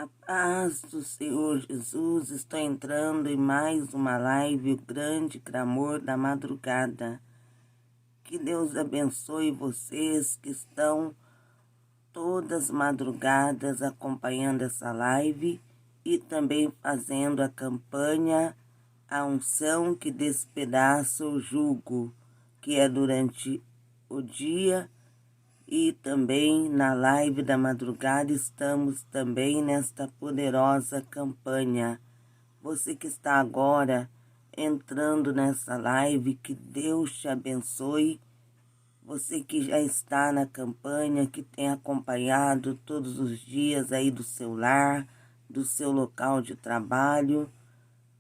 A paz do Senhor Jesus, estou entrando em mais uma live, o grande clamor da madrugada. Que Deus abençoe vocês que estão todas madrugadas acompanhando essa live e também fazendo a campanha A Unção que Despedaça o Jugo, que é durante o dia. E também na live da madrugada estamos também nesta poderosa campanha. Você que está agora entrando nessa live, que Deus te abençoe. Você que já está na campanha, que tem acompanhado todos os dias aí do seu lar, do seu local de trabalho.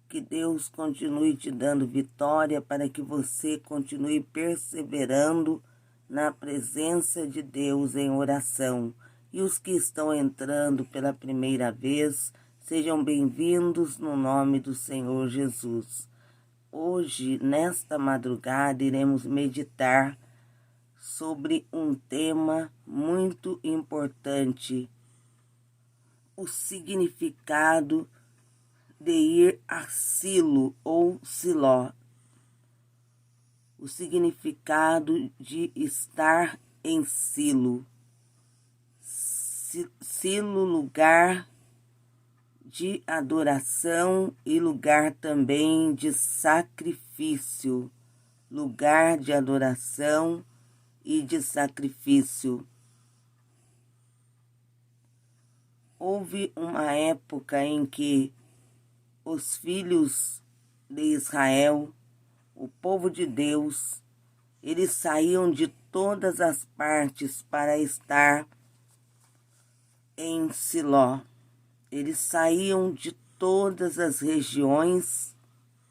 Que Deus continue te dando vitória para que você continue perseverando na presença de Deus em oração. E os que estão entrando pela primeira vez, sejam bem-vindos no nome do Senhor Jesus. Hoje, nesta madrugada, iremos meditar sobre um tema muito importante: o significado de ir a Silo ou Siló. O significado de estar em Silo. Silo, lugar de adoração e lugar também de sacrifício. Lugar de adoração e de sacrifício. Houve uma época em que os filhos de Israel, o povo de Deus, eles saíam de todas as partes para estar em Siló. Eles saíam de todas as regiões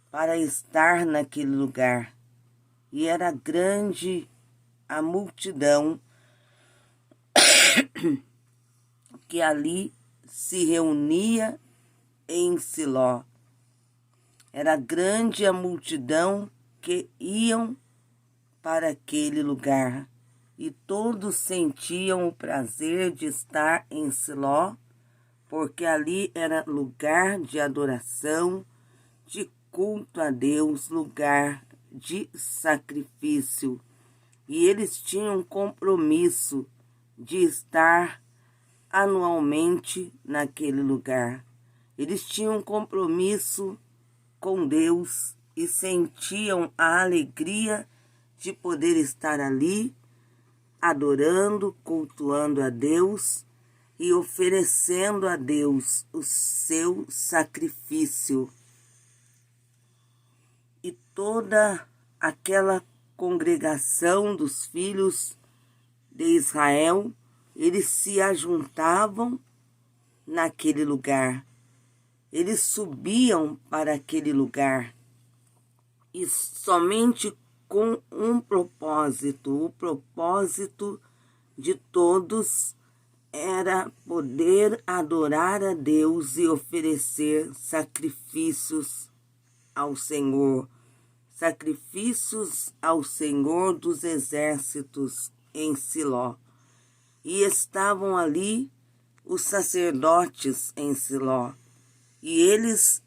para estar naquele lugar. E era grande a multidão que ali se reunia em Siló. Era grande a multidão que iam para aquele lugar, e todos sentiam o prazer de estar em Siló, porque ali era lugar de adoração, de culto a Deus, lugar de sacrifício. E eles tinham compromisso de estar anualmente naquele lugar. Eles tinham compromisso com Deus e sentiam a alegria de poder estar ali, adorando, cultuando a Deus e oferecendo a Deus o seu sacrifício. E toda aquela congregação dos filhos de Israel, eles se ajuntavam naquele lugar. Eles subiam para aquele lugar, e somente com um propósito. O propósito de todos era poder adorar a Deus e oferecer sacrifícios ao Senhor. Sacrifícios ao Senhor dos exércitos em Siló. E estavam ali os sacerdotes em Siló. E eles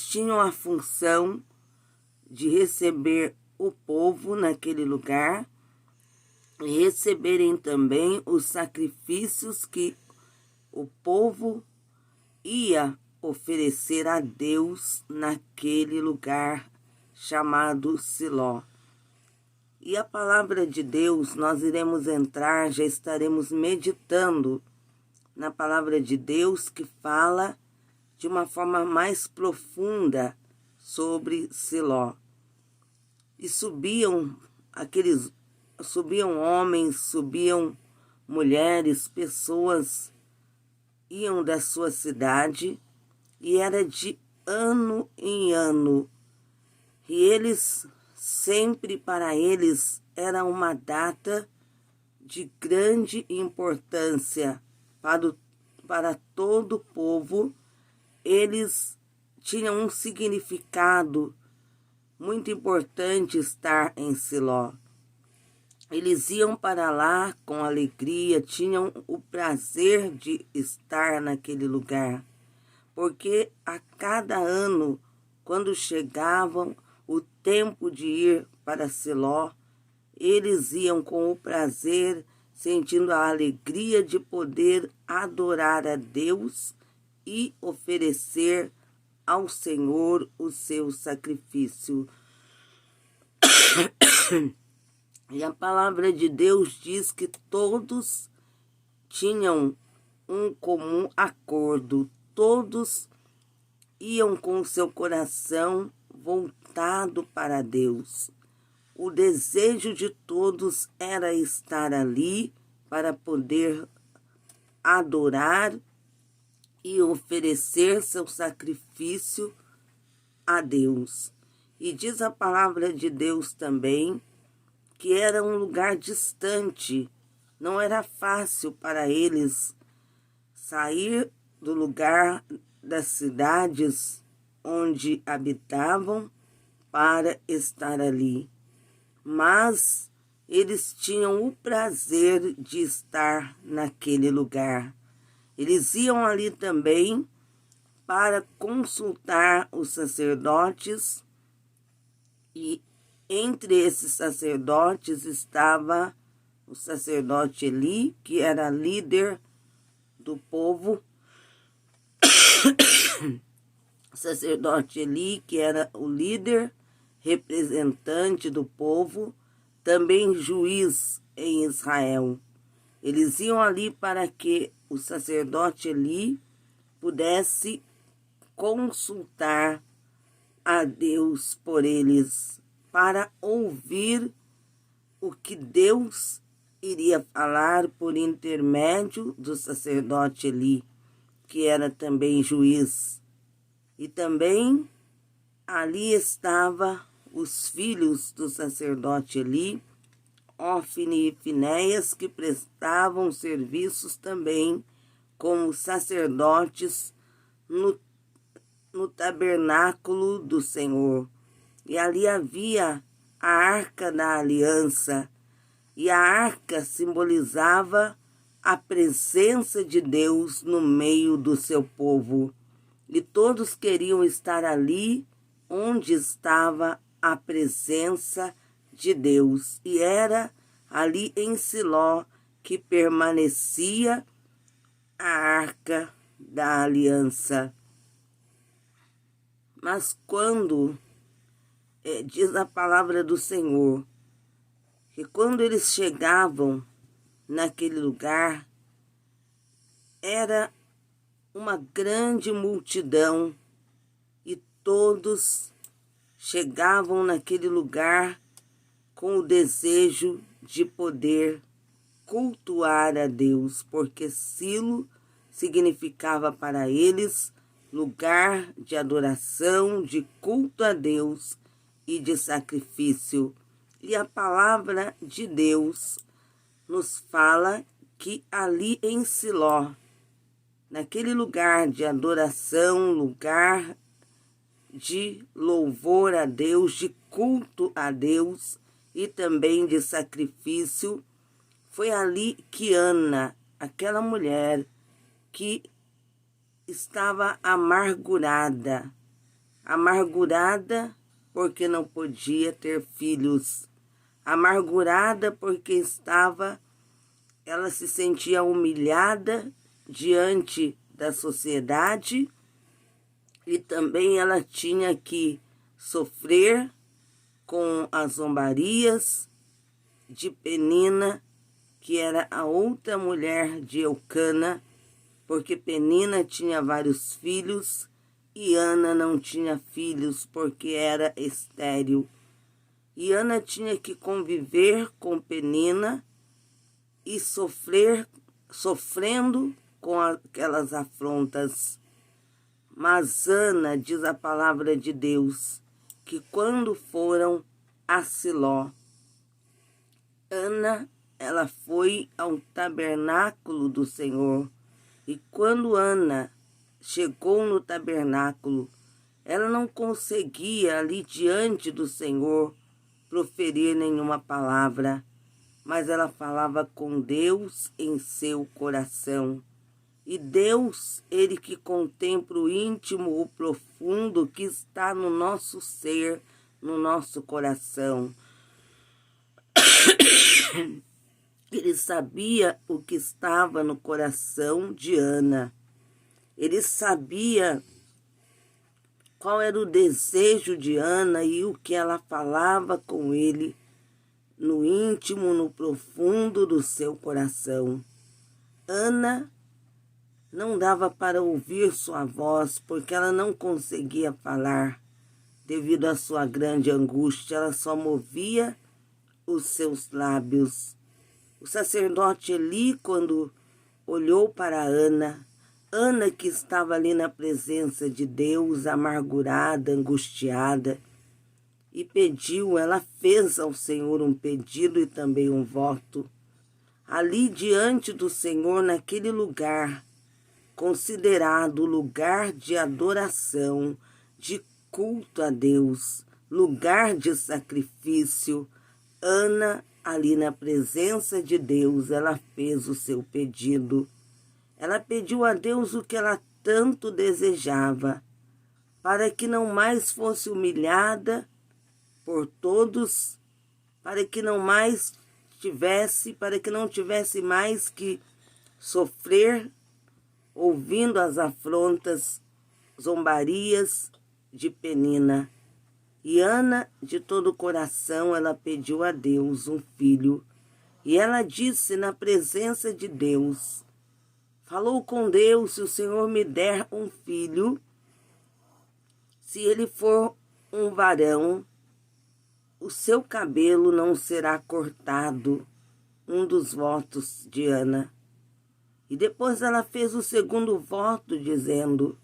tinham a função de receber o povo naquele lugar e receberem também os sacrifícios que o povo ia oferecer a Deus naquele lugar chamado Siló. E a palavra de Deus, nós iremos entrar, já estaremos meditando na palavra de Deus, que fala de uma forma mais profunda sobre Siló. E subiam homens, subiam mulheres, pessoas iam da sua cidade, e era de ano em ano. E eles, sempre para eles, era uma data de grande importância para todo o povo. Eles tinham um significado muito importante estar em Siló. Eles iam para lá com alegria, tinham prazer de estar naquele lugar, porque a cada ano, quando chegavam o tempo de ir para Siló, eles iam com o prazer, sentindo a alegria de poder adorar a Deus e oferecer ao Senhor o seu sacrifício. E a palavra de Deus diz que todos tinham um comum acordo, todos iam com o seu coração voltado para Deus. O desejo de todos era estar ali para poder adorar e oferecer seu sacrifício a Deus. E diz a palavra de Deus também que era um lugar distante, não era fácil para eles sair do lugar das cidades onde habitavam para estar ali. Mas eles tinham o prazer de estar naquele lugar. Eles iam ali também para consultar os sacerdotes, e entre esses sacerdotes estava o sacerdote Eli, que era líder do povo, o sacerdote Eli, que era o líder representante do povo, também juiz em Israel. Eles iam ali para que o sacerdote Eli pudesse consultar a Deus por eles, para ouvir o que Deus iria falar por intermédio do sacerdote Eli, que era também juiz. E também ali estavam os filhos do sacerdote Eli, Ofni e Finéias, que prestavam serviços também como sacerdotes no tabernáculo do Senhor. E ali havia a Arca da Aliança, e a arca simbolizava a presença de Deus no meio do seu povo. E todos queriam estar ali onde estava a presença de Deus. E era ali em Siló que permanecia a Arca da Aliança. Mas quando, diz a palavra do Senhor, que quando eles chegavam naquele lugar, era uma grande multidão e todos chegavam naquele lugar com o desejo de poder cultuar a Deus, porque Silo significava para eles lugar de adoração, de culto a Deus e de sacrifício. E a palavra de Deus nos fala que ali em Siló, naquele lugar de adoração, lugar de louvor a Deus, de culto a Deus e também de sacrifício, foi ali que Ana, aquela mulher que estava amargurada porque não podia ter filhos, amargurada porque ela se sentia humilhada diante da sociedade e também ela tinha que sofrer com as zombarias de Penina, que era a outra mulher de Eucana, porque Penina tinha vários filhos e Ana não tinha filhos porque era estéril. E Ana tinha que conviver com Penina e sofrendo com aquelas afrontas. Mas Ana, diz a palavra de Deus, que quando foram a Siló, Ana, ela foi ao tabernáculo do Senhor. E quando Ana chegou no tabernáculo, ela não conseguia ali diante do Senhor proferir nenhuma palavra. mas ela falava com Deus em seu coração. E Deus, Ele que contempla o íntimo, o profundo que está no nosso ser, no nosso coração. Ele sabia o que estava no coração de Ana. Ele sabia qual era o desejo de Ana e o que ela falava com ele no íntimo, no profundo do seu coração. Ana não dava para ouvir sua voz, porque ela não conseguia falar devido à sua grande angústia. Ela só movia os seus lábios. O sacerdote Eli, quando olhou para Ana que estava ali na presença de Deus, amargurada, angustiada, e pediu, ela fez ao Senhor um pedido e também um voto. Ali diante do Senhor, naquele lugar, considerado lugar de adoração, de culto a Deus, lugar de sacrifício, Ana, ali na presença de Deus, ela fez o seu pedido. Ela pediu a Deus o que ela tanto desejava, para que não mais fosse humilhada por todos, para que não tivesse mais que sofrer ouvindo as afrontas, zombarias de Penina. E Ana, de todo o coração, ela pediu a Deus um filho. E ela disse na presença de Deus, falou com Deus: se o Senhor me der um filho, se ele for um varão, o seu cabelo não será cortado. Um dos votos de Ana. E depois ela fez o segundo voto, dizendo: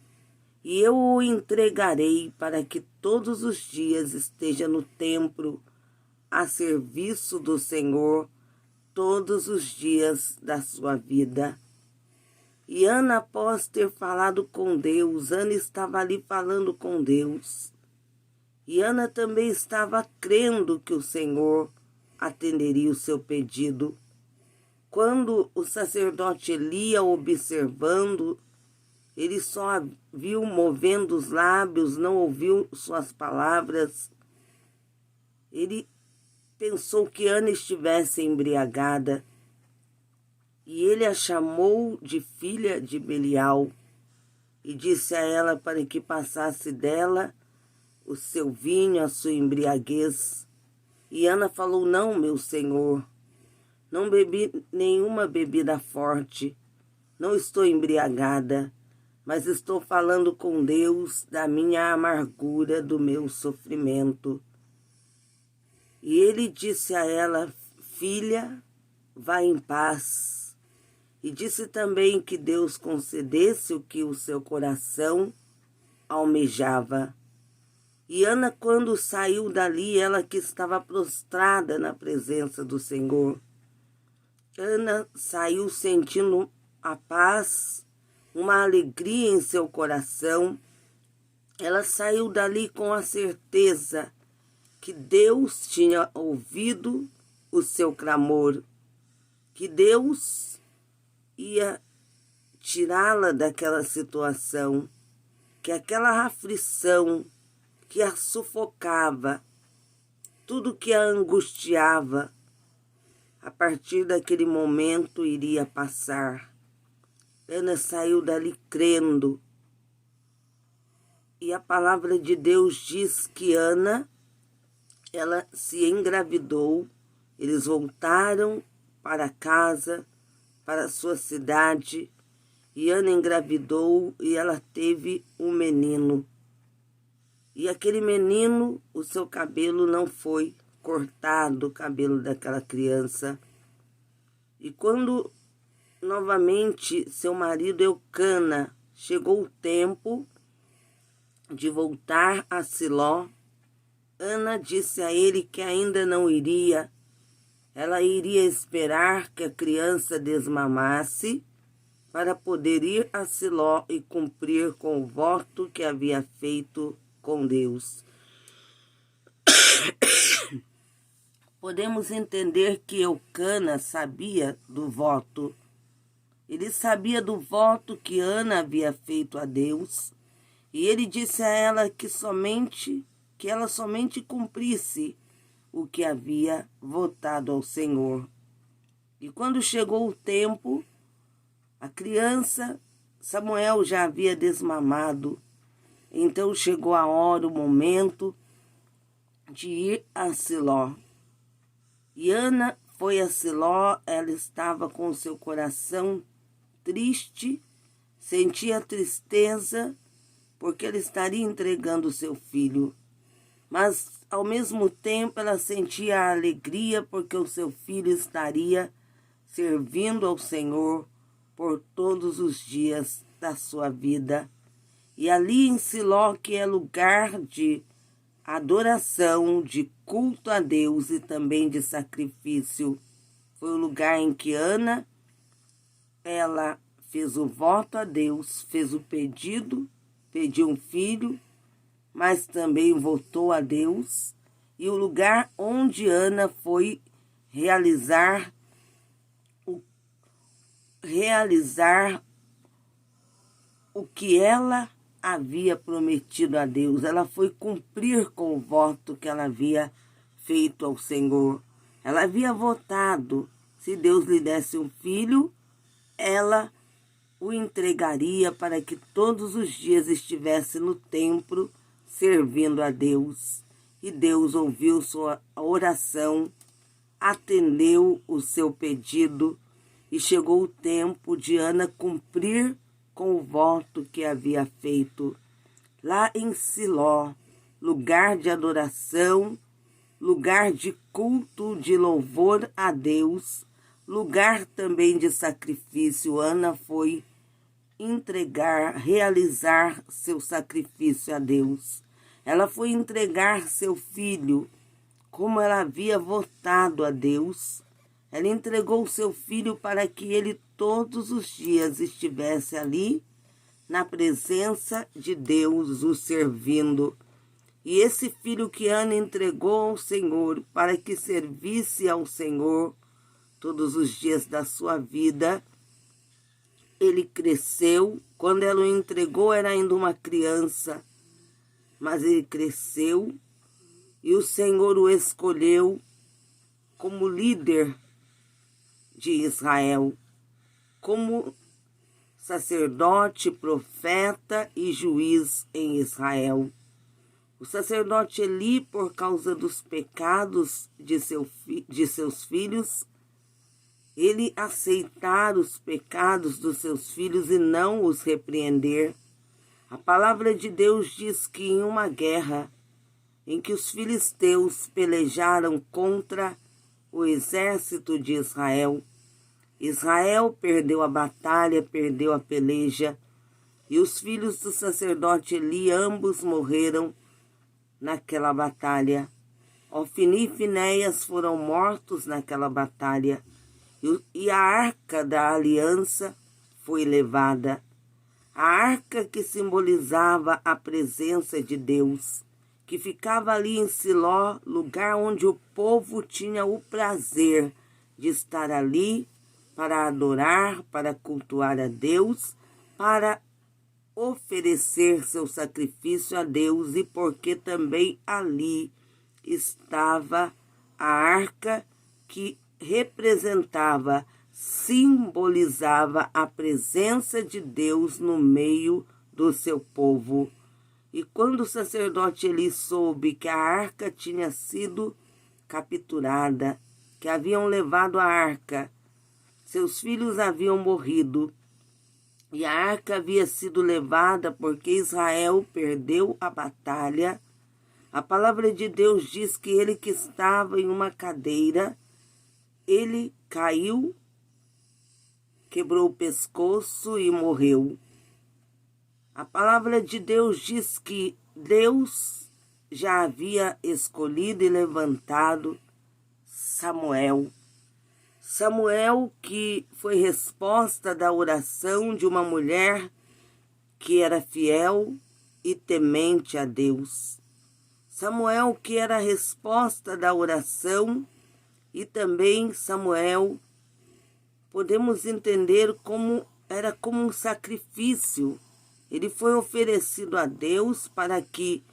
e eu o entregarei para que todos os dias esteja no templo a serviço do Senhor, todos os dias da sua vida. E Ana, após ter falado com Deus, Ana estava ali falando com Deus. E Ana também estava crendo que o Senhor atenderia o seu pedido. Quando o sacerdote Eli, observando, ele só viu movendo os lábios, não ouviu suas palavras. Ele pensou que Ana estivesse embriagada. E ele a chamou de filha de Belial e disse a ela para que passasse dela o seu vinho, a sua embriaguez. E Ana falou: não, meu senhor, não bebi nenhuma bebida forte, não estou embriagada, mas estou falando com Deus da minha amargura, do meu sofrimento. E ele disse a ela: filha, vá em paz. E disse também que Deus concedesse o que o seu coração almejava. E Ana, quando saiu dali, ela que estava prostrada na presença do Senhor, Ana saiu sentindo a paz, uma alegria em seu coração. Ela saiu dali com a certeza que Deus tinha ouvido o seu clamor, que Deus ia tirá-la daquela situação, que aquela aflição que a sufocava, tudo que a angustiava, a partir daquele momento iria passar. Ana saiu dali crendo. E a palavra de Deus diz que Ana, ela se engravidou, eles voltaram para casa, para a sua cidade, e Ana engravidou e ela teve um menino. E aquele menino, o seu cabelo não foi cortado, o cabelo daquela criança. E quando novamente seu marido Eucana chegou o tempo de voltar a Siló, Ana disse a ele que ainda não iria. Ela iria esperar que a criança desmamasse para poder ir a Siló e cumprir com o voto que havia feito com Deus. podemos entender que Eucana sabia do voto. Ele sabia do voto que Ana havia feito a Deus, e ele disse a ela que ela somente cumprisse o que havia votado ao Senhor. E quando chegou o tempo, a criança, Samuel já havia desmamado. Então chegou a hora, o momento de ir a Siló. E Ana foi a Siló, ela estava com o seu coração triste, sentia tristeza, porque ela estaria entregando o seu filho. Mas, ao mesmo tempo, ela sentia a alegria, porque o seu filho estaria servindo ao Senhor por todos os dias da sua vida. E ali em Siló, que é lugar de adoração, de culto a Deus e também de sacrifício, foi o lugar em que Ana, ela fez o voto a Deus, fez o pediu um filho, mas também votou a Deus, e o lugar onde Ana foi realizar o que ela havia prometido a Deus. Ela foi cumprir com o voto que ela havia feito ao Senhor. Ela havia votado, se Deus lhe desse um filho, ela o entregaria para que todos os dias estivesse no templo servindo a Deus. E Deus ouviu sua oração, atendeu o seu pedido e chegou o tempo de Ana cumprir com o voto que havia feito. Lá em Siló, lugar de adoração, lugar de culto, de louvor a Deus, lugar também de sacrifício, Ana foi realizar seu sacrifício a Deus. Ela foi entregar seu filho, como ela havia votado a Deus. Ela entregou seu filho para que ele todos os dias estivesse ali, na presença de Deus, o servindo. E esse filho que Ana entregou ao Senhor, para que servisse ao Senhor todos os dias da sua vida, ele cresceu. Quando ela o entregou, era ainda uma criança, mas ele cresceu e o Senhor o escolheu como líder de Israel, como sacerdote, profeta e juiz em Israel. O sacerdote Eli, por causa dos pecados de seus filhos, ele aceitar os pecados dos seus filhos e não os repreender. A palavra de Deus diz que em uma guerra em que os filisteus pelejaram contra o exército de Israel, Israel perdeu a batalha, perdeu a peleja, e os filhos do sacerdote Eli ambos morreram naquela batalha. Ofni e Finéias foram mortos naquela batalha. E a arca da aliança foi levada. A arca que simbolizava a presença de Deus, que ficava ali em Siló, lugar onde o povo tinha o prazer de estar ali para adorar, para cultuar a Deus, para oferecer seu sacrifício a Deus, e porque também ali estava a arca que representava, simbolizava a presença de Deus no meio do seu povo. E quando o sacerdote Eli soube que a arca tinha sido capturada, que haviam levado a arca, seus filhos haviam morrido, e a arca havia sido levada porque Israel perdeu a batalha, a palavra de Deus diz que ele que estava em uma cadeira, ele caiu, quebrou o pescoço e morreu. A palavra de Deus diz que Deus já havia escolhido e levantado Samuel. Samuel, que foi resposta da oração de uma mulher que era fiel e temente a Deus. Samuel, que era a resposta da oração E também Samuel, podemos entender como era como um sacrifício. Ele foi oferecido a Deus para que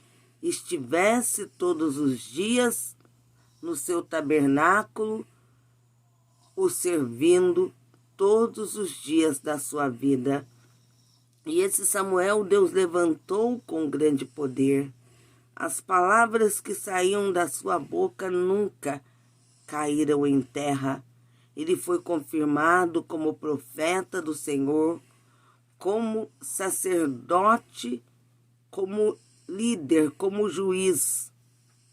estivesse todos os dias no seu tabernáculo, o servindo todos os dias da sua vida. E esse Samuel Deus levantou com grande poder. As palavras que saíam da sua boca nunca caíram em terra. Ele foi confirmado como profeta do Senhor, como sacerdote, como líder, como juiz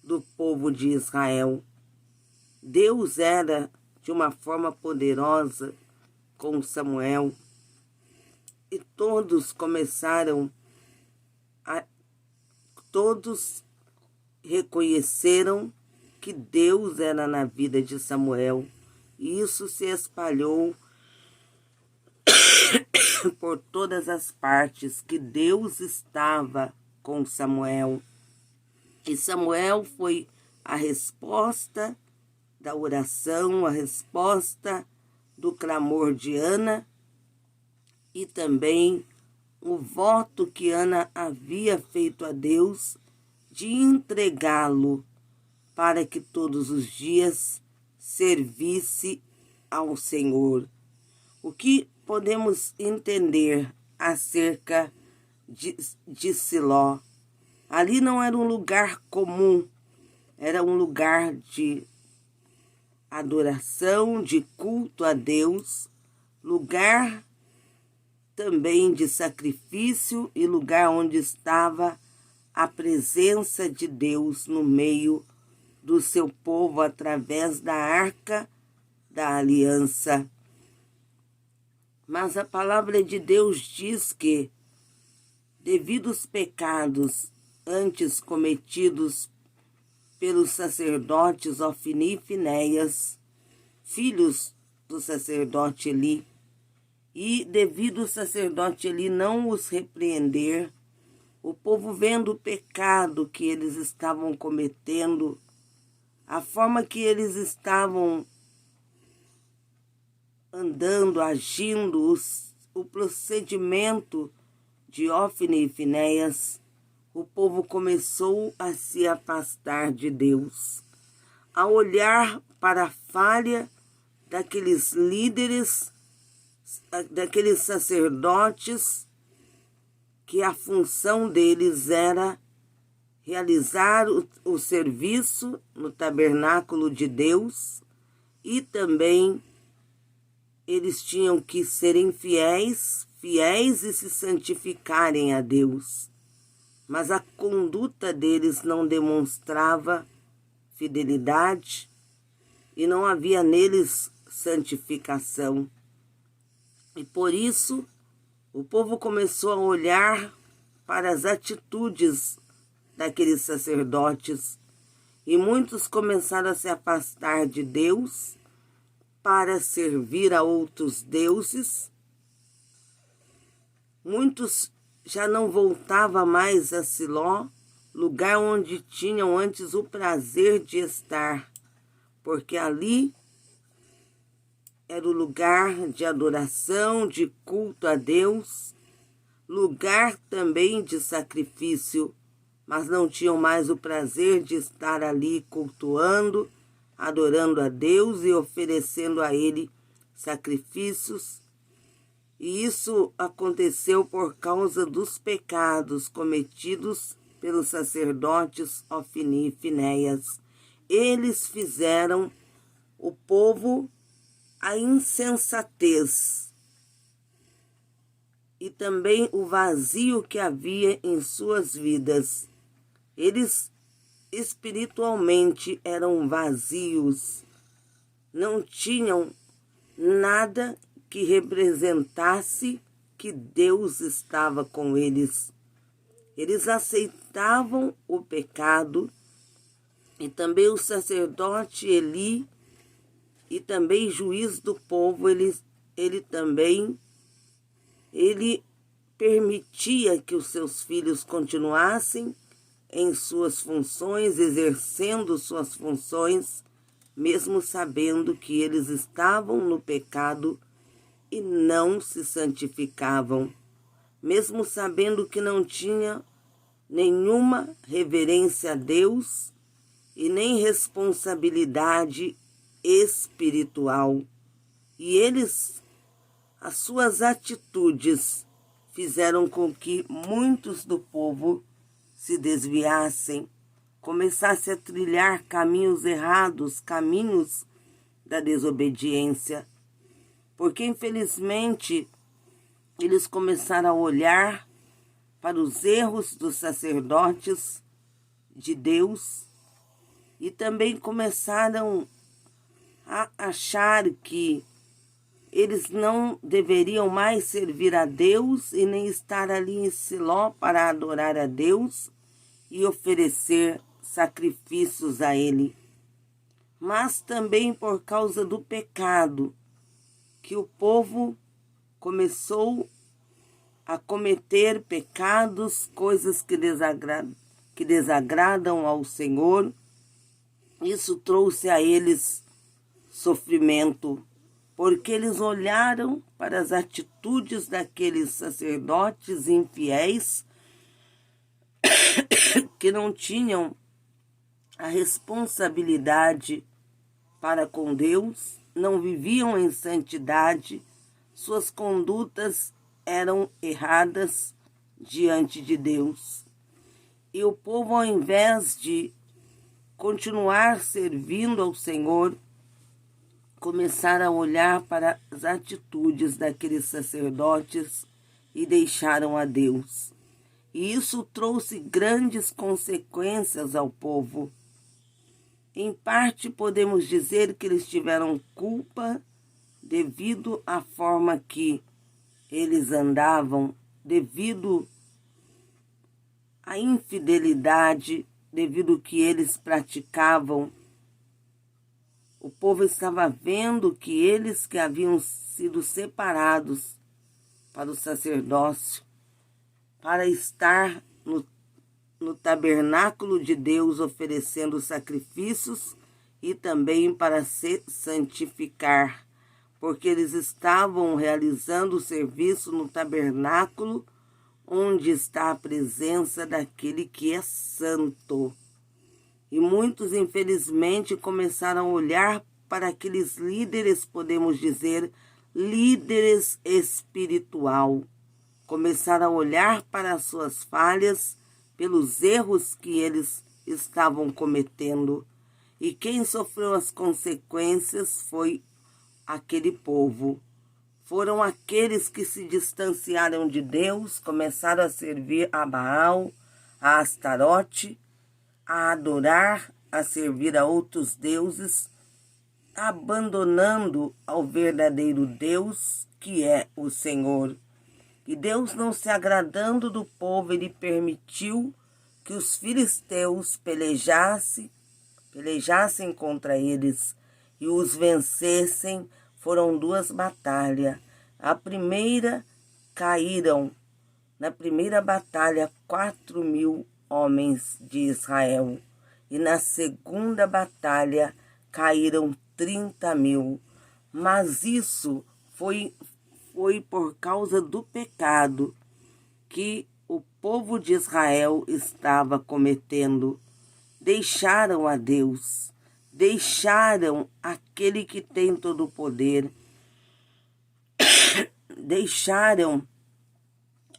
do povo de Israel. Deus era de uma forma poderosa com Samuel e todos reconheceram que Deus era na vida de Samuel. E isso se espalhou por todas as partes, que Deus estava com Samuel. E Samuel foi a resposta da oração, a resposta do clamor de Ana e também o voto que Ana havia feito a Deus de entregá-lo para que todos os dias servisse ao Senhor. O que podemos entender acerca de Siló? Ali não era um lugar comum, era um lugar de adoração, de culto a Deus, lugar também de sacrifício e lugar onde estava a presença de Deus no meio do seu povo através da arca da aliança. Mas a palavra de Deus diz que, devido aos pecados antes cometidos pelos sacerdotes Ofni e Finéias, filhos do sacerdote Eli, e devido ao sacerdote Eli não os repreender, o povo vendo o pecado que eles estavam cometendo, a forma que eles estavam andando, agindo, o procedimento de Ofni e Finéias, o povo começou a se afastar de Deus, a olhar para a falha daqueles líderes, daqueles sacerdotes, que a função deles era realizar o serviço no tabernáculo de Deus e também eles tinham que serem fiéis e se santificarem a Deus. Mas a conduta deles não demonstrava fidelidade e não havia neles santificação. E por isso o povo começou a olhar para as atitudes daqueles sacerdotes e muitos começaram a se afastar de Deus para servir a outros deuses. Muitos já não voltavam mais a Siló, lugar onde tinham antes o prazer de estar, porque ali era o lugar de adoração, de culto a Deus, lugar também de sacrifício, mas não tinham mais o prazer de estar ali cultuando, adorando a Deus e oferecendo a Ele sacrifícios. E isso aconteceu por causa dos pecados cometidos pelos sacerdotes Ofni e Finéias. Eles fizeram o povo a insensatez e também o vazio que havia em suas vidas. Eles espiritualmente eram vazios, não tinham nada que representasse que Deus estava com eles. Eles aceitavam o pecado e também o sacerdote Eli e também juiz do povo, ele permitia que os seus filhos continuassem em suas funções, exercendo suas funções mesmo sabendo que eles estavam no pecado e não se santificavam, mesmo sabendo que não tinha nenhuma reverência a Deus e nem responsabilidade espiritual. E as suas atitudes fizeram com que muitos do povo se desviassem, começassem a trilhar caminhos errados, caminhos da desobediência. Porque, infelizmente, eles começaram a olhar para os erros dos sacerdotes de Deus e também começaram a achar que eles não deveriam mais servir a Deus e nem estar ali em Siló para adorar a Deus e oferecer sacrifícios a Ele. Mas também por causa do pecado, que o povo começou a cometer pecados, coisas que desagradam ao Senhor. Isso trouxe a eles sofrimento, porque eles olharam para as atitudes daqueles sacerdotes infiéis que não tinham a responsabilidade para com Deus, não viviam em santidade, suas condutas eram erradas diante de Deus. E o povo, ao invés de continuar servindo ao Senhor, começaram a olhar para as atitudes daqueles sacerdotes e deixaram a Deus. E isso trouxe grandes consequências ao povo. Em parte, podemos dizer que eles tiveram culpa devido à forma que eles andavam, devido à infidelidade, devido ao que eles praticavam. O povo estava vendo que eles que haviam sido separados para o sacerdócio, para estar no tabernáculo de Deus oferecendo sacrifícios e também para se santificar, porque eles estavam realizando o serviço no tabernáculo onde está a presença daquele que é santo. E muitos, infelizmente, começaram a olhar para aqueles líderes, podemos dizer, líderes espiritual. Começaram a olhar para as suas falhas, pelos erros que eles estavam cometendo. E quem sofreu as consequências foi aquele povo. Foram aqueles que se distanciaram de Deus, começaram a servir a Baal, a Astarote, a adorar, a servir a outros deuses, abandonando ao verdadeiro Deus, que é o Senhor. E Deus, não se agradando do povo, ele permitiu que os filisteus pelejassem contra eles e os vencessem. Foram 2 batalhas. A primeira, caíram, na primeira batalha, 4.000 homens de Israel. E na segunda batalha, caíram 30.000. Mas isso foi por causa do pecado que o povo de Israel estava cometendo. Deixaram a Deus, deixaram aquele que tem todo o poder, deixaram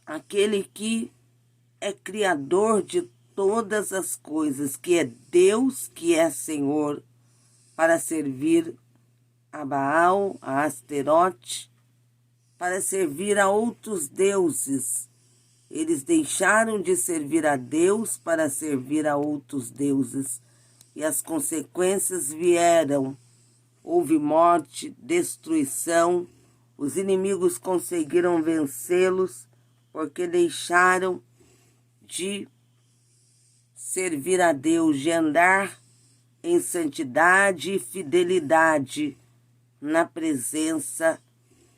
aquele que é criador de todas as coisas, que é Deus, que é Senhor, para servir a Baal, a Astarote, para servir a outros deuses. Eles deixaram de servir a Deus para servir a outros deuses. E as consequências vieram. Houve morte, destruição. Os inimigos conseguiram vencê-los porque deixaram de servir a Deus, de andar em santidade e fidelidade na presença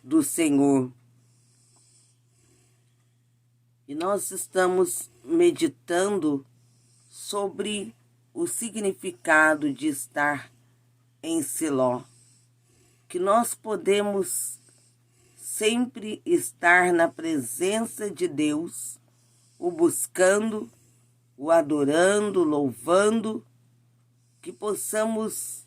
do Senhor. E nós estamos meditando sobre o significado de estar em Siló, que nós podemos sempre estar na presença de Deus, o buscando, o adorando, louvando, que possamos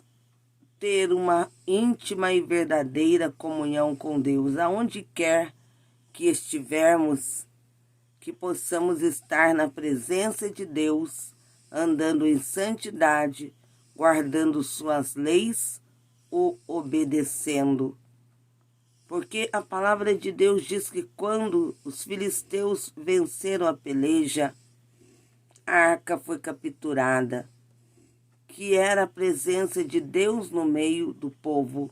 ter uma íntima e verdadeira comunhão com Deus, aonde quer que estivermos, que possamos estar na presença de Deus, andando em santidade, guardando suas leis ou obedecendo. Porque a palavra de Deus diz que quando os filisteus venceram a peleja, a arca foi capturada, que era a presença de Deus no meio do povo.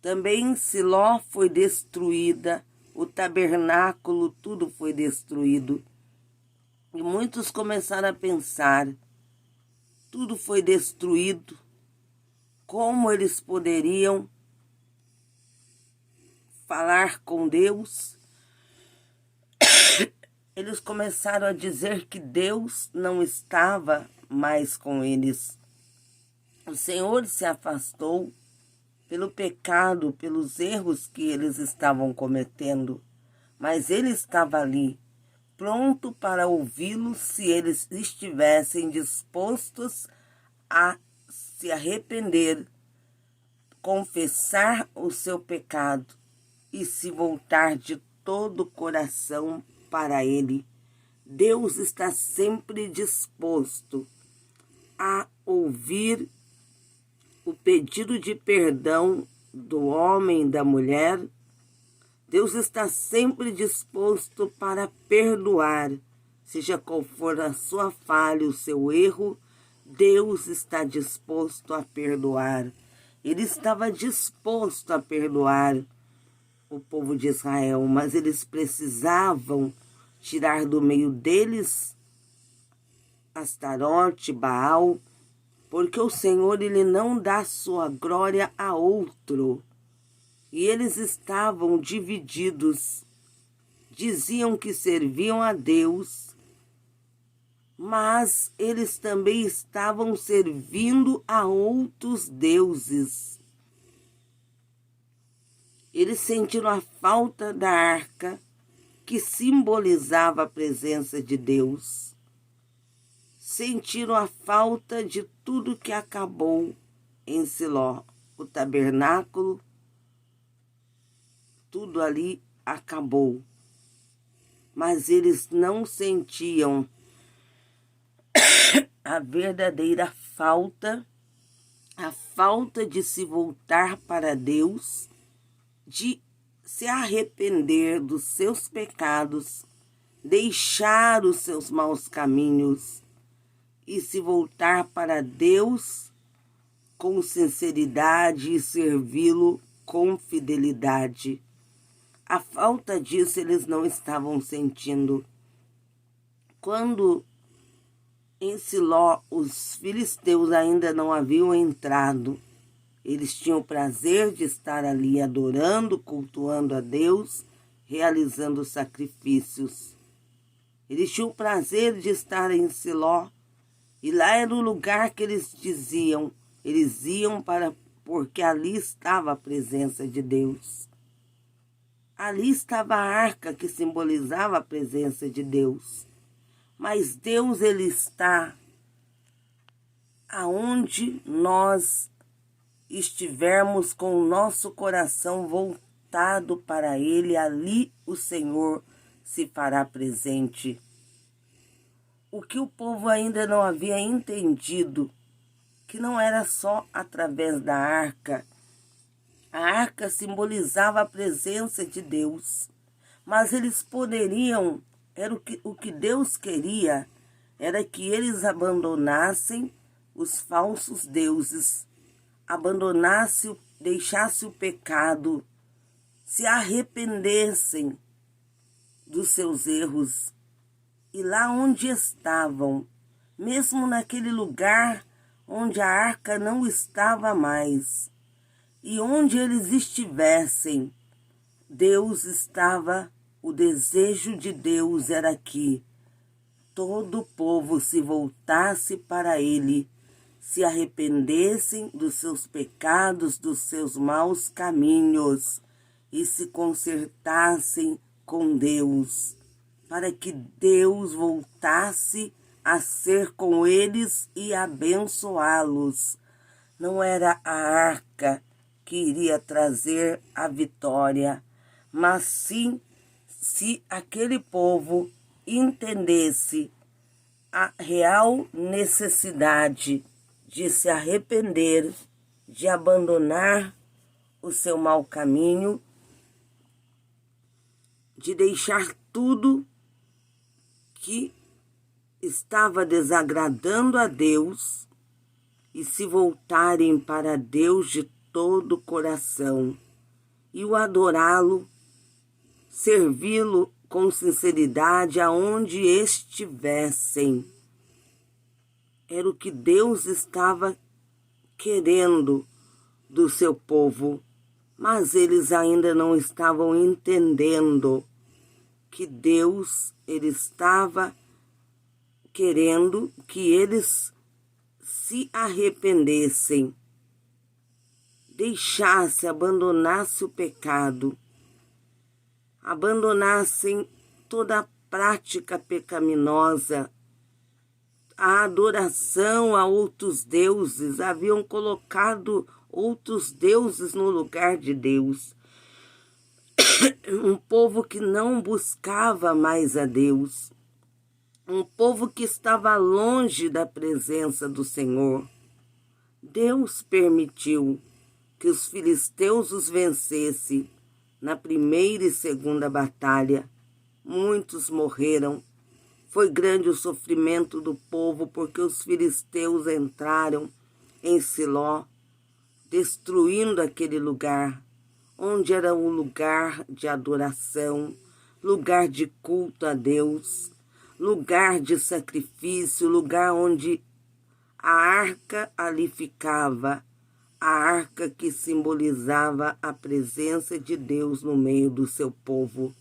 Também Siló foi destruída, o tabernáculo, tudo foi destruído. E muitos começaram a pensar, tudo foi destruído, como eles poderiam falar com Deus? Eles começaram a dizer que Deus não estava mais com eles. O Senhor se afastou pelo pecado, pelos erros que eles estavam cometendo, mas Ele estava ali, pronto para ouvi-los se eles estivessem dispostos a se arrepender, confessar o seu pecado e se voltar de todo o coração para Ele. Deus está sempre disposto a ouvir o pedido de perdão do homem e da mulher. Deus está sempre disposto para perdoar, seja qual for a sua falha, o seu erro, Deus está disposto a perdoar. Ele estava disposto a perdoar o povo de Israel, mas eles precisavam tirar do meio deles Astarote, Baal, porque o Senhor, Ele não dá sua glória a outro. E eles estavam divididos. Diziam que serviam a Deus, mas eles também estavam servindo a outros deuses. Eles sentiram a falta da arca, que simbolizava a presença de Deus. Sentiram a falta de tudo que acabou em Siló. O tabernáculo, tudo ali acabou. Mas eles não sentiam a verdadeira falta, a falta de se voltar para Deus, de se arrepender dos seus pecados, deixar os seus maus caminhos e se voltar para Deus com sinceridade e servi-lo com fidelidade. A falta disso eles não estavam sentindo. Quando em Siló os filisteus ainda não haviam entrado, eles tinham o prazer de estar ali adorando, cultuando a Deus, realizando sacrifícios. Eles tinham o prazer de estar em Siló, e lá era o lugar que eles diziam, eles iam para, porque ali estava a presença de Deus. Ali estava a arca que simbolizava a presença de Deus. Mas Deus, Ele está aonde nós estivermos com o nosso coração voltado para Ele, ali o Senhor se fará presente. O que o povo ainda não havia entendido, que não era só através da arca. A arca simbolizava a presença de Deus, mas eles poderiam, o que Deus queria, era que eles abandonassem os falsos deuses, deixassem o pecado, se arrependessem dos seus erros. E lá onde estavam, mesmo naquele lugar onde a arca não estava mais, e onde eles estivessem, Deus estava, o desejo de Deus era que todo o povo se voltasse para Ele, se arrependessem dos seus pecados, dos seus maus caminhos e se consertassem com Deus, para que Deus voltasse a ser com eles e abençoá-los. Não era a arca que iria trazer a vitória, mas sim se aquele povo entendesse a real necessidade de se arrepender, de abandonar o seu mau caminho, de deixar tudo que estava desagradando a Deus e se voltarem para Deus de todo o coração e o adorá-lo, servi-lo com sinceridade aonde estivessem. Era o que Deus estava querendo do seu povo, mas eles ainda não estavam entendendo que Deus, ele estava querendo que eles se arrependessem, deixassem, abandonassem o pecado, abandonassem toda a prática pecaminosa, a adoração a outros deuses, haviam colocado outros deuses no lugar de Deus. Um povo que não buscava mais a Deus, um povo que estava longe da presença do Senhor. Deus permitiu que os filisteus os vencessem na primeira e segunda batalha. Muitos morreram. Foi grande o sofrimento do povo, porque os filisteus entraram em Siló, destruindo aquele lugar, onde era um lugar de adoração, lugar de culto a Deus, lugar de sacrifício, lugar onde a arca ali ficava, a arca que simbolizava a presença de Deus no meio do seu povo.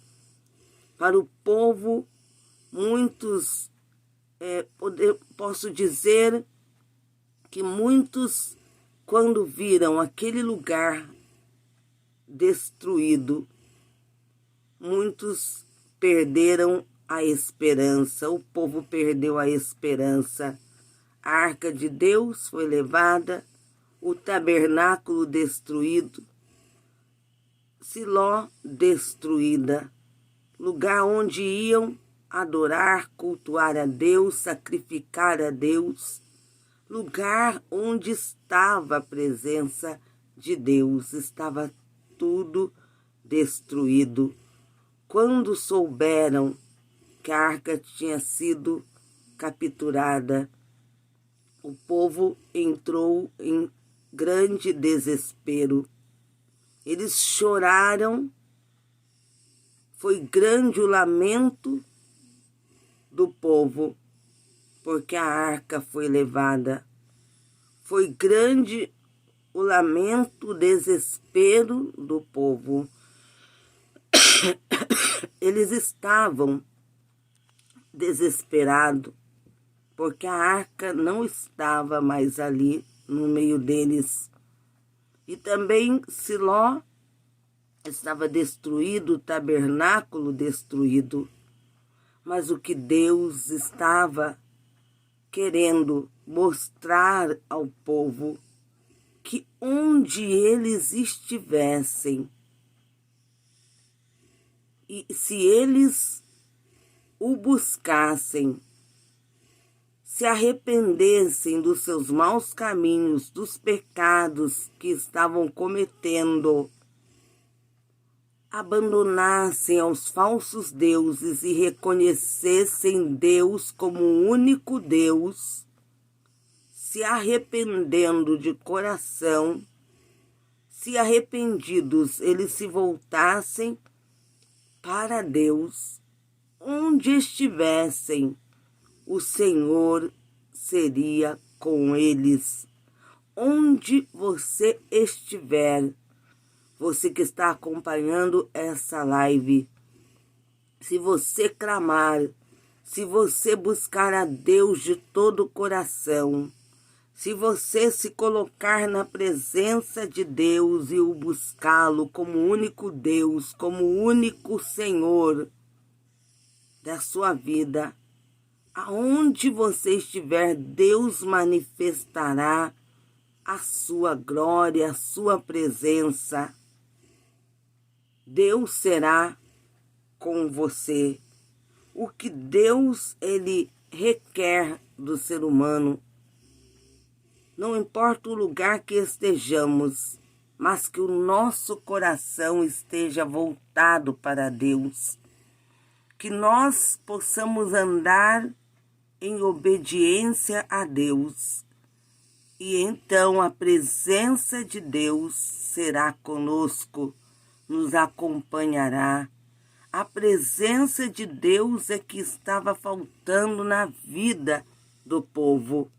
Para o povo, muitos, posso dizer que muitos, quando viram aquele lugar destruído, muitos perderam a esperança, o povo perdeu a esperança. A arca de Deus foi levada, o tabernáculo destruído, Siló destruída, lugar onde iam adorar, cultuar a Deus, sacrificar a Deus, lugar onde estava a presença de Deus, estava tudo destruído. Quando souberam que a arca tinha sido capturada, o povo entrou em grande desespero. Eles choraram, foi grande o lamento do povo, porque a arca foi levada. Foi grande o lamento, o desespero do povo. Eles estavam desesperados, porque a arca não estava mais ali no meio deles. E também Siló estava destruído, o tabernáculo destruído. Mas o que Deus estava querendo mostrar ao povo, que onde eles estivessem, e se eles o buscassem, se arrependessem dos seus maus caminhos, dos pecados que estavam cometendo, abandonassem aos falsos deuses e reconhecessem Deus como o único Deus, se arrependendo de coração, se arrependidos eles se voltassem para Deus, onde estivessem, o Senhor seria com eles. Onde você estiver, você que está acompanhando essa live, se você clamar, se você buscar a Deus de todo o coração, Se você se colocar na presença de Deus e o buscá-lo como único Deus, como único Senhor da sua vida, aonde você estiver, Deus manifestará a sua glória, a sua presença. Deus será com você. O que Deus, Ele requer do ser humano, não importa o lugar que estejamos, mas que o nosso coração esteja voltado para Deus. Que nós possamos andar em obediência a Deus. E então a presença de Deus será conosco, nos acompanhará. A presença de Deus é que estava faltando na vida do povo.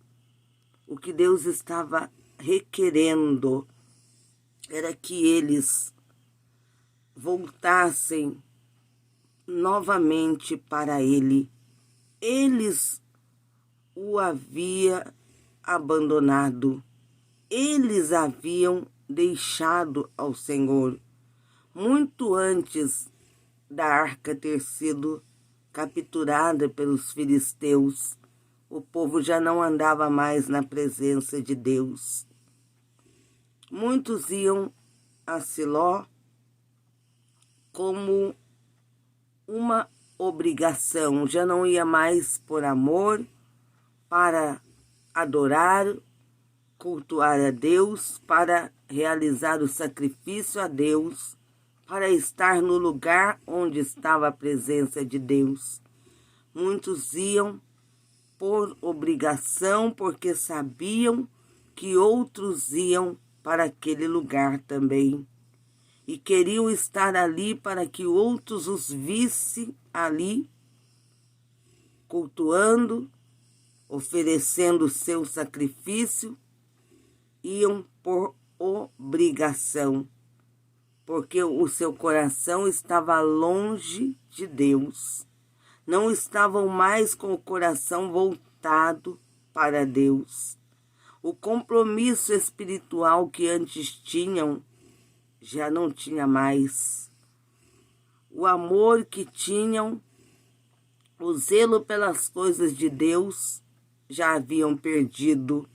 O que Deus estava requerendo era que eles voltassem novamente para Ele. Eles o haviam abandonado. Eles haviam deixado ao Senhor. Muito antes da arca ter sido capturada pelos filisteus, o povo já não andava mais na presença de Deus. Muitos iam a Siló como uma obrigação, já não ia mais por amor, para adorar, cultuar a Deus, para realizar o sacrifício a Deus, para estar no lugar onde estava a presença de Deus. Muitos iam por obrigação, porque sabiam que outros iam para aquele lugar também. E queriam estar ali para que outros os vissem ali, cultuando, oferecendo o seu sacrifício. Iam por obrigação, porque o seu coração estava longe de Deus. Não estavam mais com o coração voltado para Deus. O compromisso espiritual que antes tinham, já não tinha mais. O amor que tinham, o zelo pelas coisas de Deus, já haviam perdido.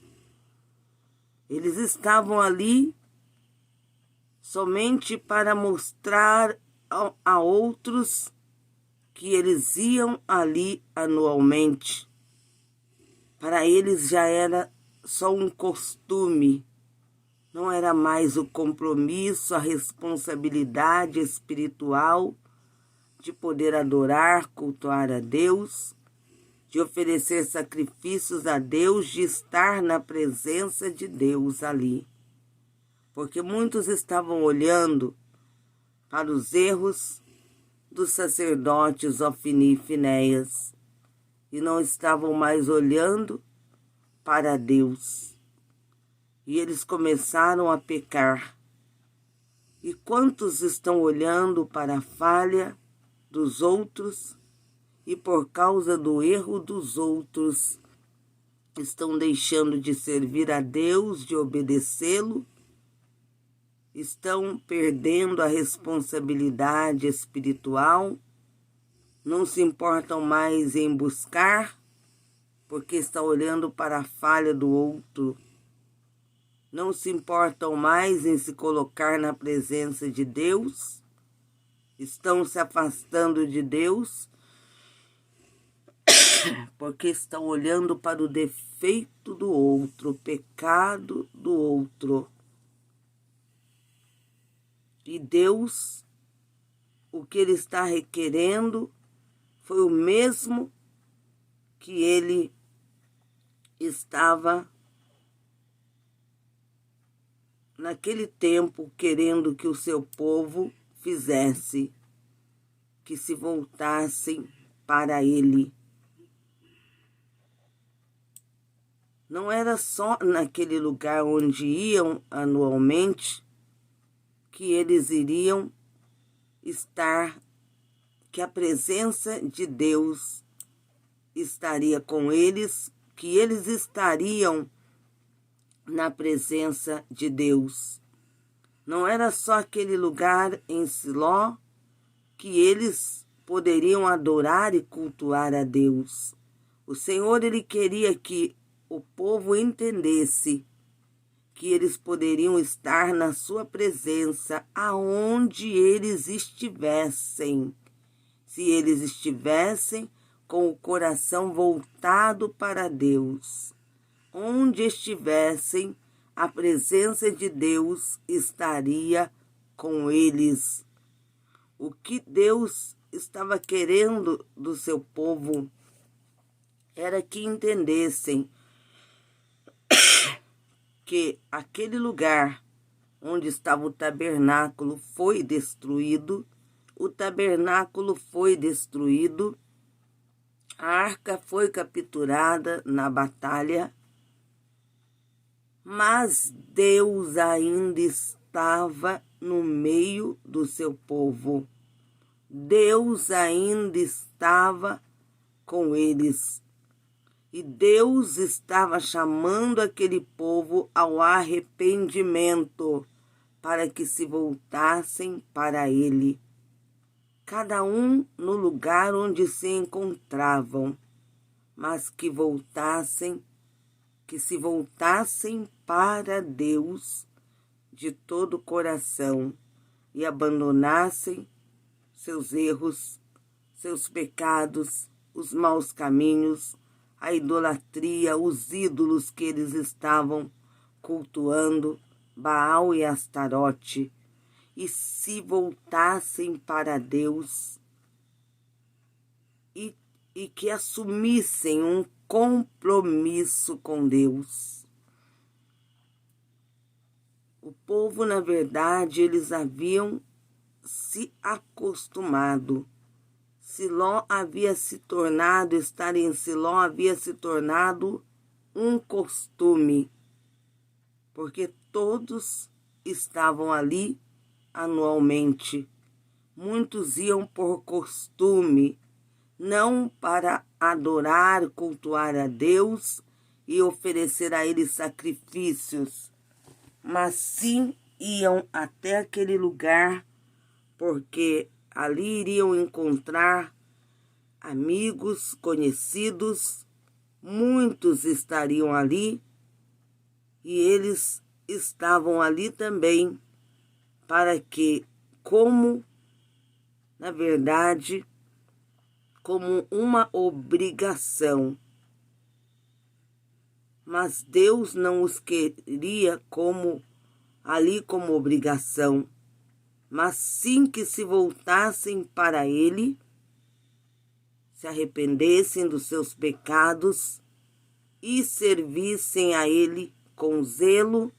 Eles estavam ali somente para mostrar a outros que eles iam ali anualmente. Para eles já era só um costume, não era mais o compromisso, a responsabilidade espiritual de poder adorar, cultuar a Deus, de oferecer sacrifícios a Deus, de estar na presença de Deus ali. Porque muitos estavam olhando para os erros dos sacerdotes Ofni e Finéias e não estavam mais olhando para Deus. E eles começaram a pecar. E quantos estão olhando para a falha dos outros e por causa do erro dos outros estão deixando de servir a Deus, de obedecê-lo, estão perdendo a responsabilidade espiritual, não se importam mais em buscar, porque estão olhando para a falha do outro, não se importam mais em se colocar na presença de Deus, estão se afastando de Deus, porque estão olhando para o defeito do outro, o pecado do outro. E Deus, o que Ele está requerendo, foi o mesmo que Ele estava naquele tempo querendo que o seu povo fizesse, que se voltassem para Ele. Não era só naquele lugar onde iam anualmente que eles iriam estar, que a presença de Deus estaria com eles, que eles estariam na presença de Deus. Não era só aquele lugar em Siló que eles poderiam adorar e cultuar a Deus. O Senhor, Ele queria que o povo entendesse que eles poderiam estar na sua presença aonde eles estivessem. Se eles estivessem com o coração voltado para Deus. Onde estivessem, a presença de Deus estaria com eles. O que Deus estava querendo do seu povo era que entendessem que aquele lugar onde estava o tabernáculo foi destruído, o tabernáculo foi destruído, a arca foi capturada na batalha, mas Deus ainda estava no meio do seu povo. Deus ainda estava com eles. E Deus estava chamando aquele povo ao arrependimento, para que se voltassem para Ele. Cada um no lugar onde se encontravam, mas que se voltassem para Deus de todo o coração e abandonassem seus erros, seus pecados, os maus caminhos, a idolatria, os ídolos que eles estavam cultuando, Baal e Astarote, e se voltassem para Deus e que assumissem um compromisso com Deus. O povo, na verdade, eles haviam se acostumado. Estar em Siló havia se tornado um costume, porque todos estavam ali anualmente. Muitos iam por costume, não para adorar, cultuar a Deus e oferecer a Ele sacrifícios, mas sim iam até aquele lugar, porque ali iriam encontrar amigos, conhecidos, muitos estariam ali e eles estavam ali também para que, na verdade, como uma obrigação. Mas Deus não os queria como obrigação, mas sim que se voltassem para Ele, se arrependessem dos seus pecados e servissem a Ele com zelo,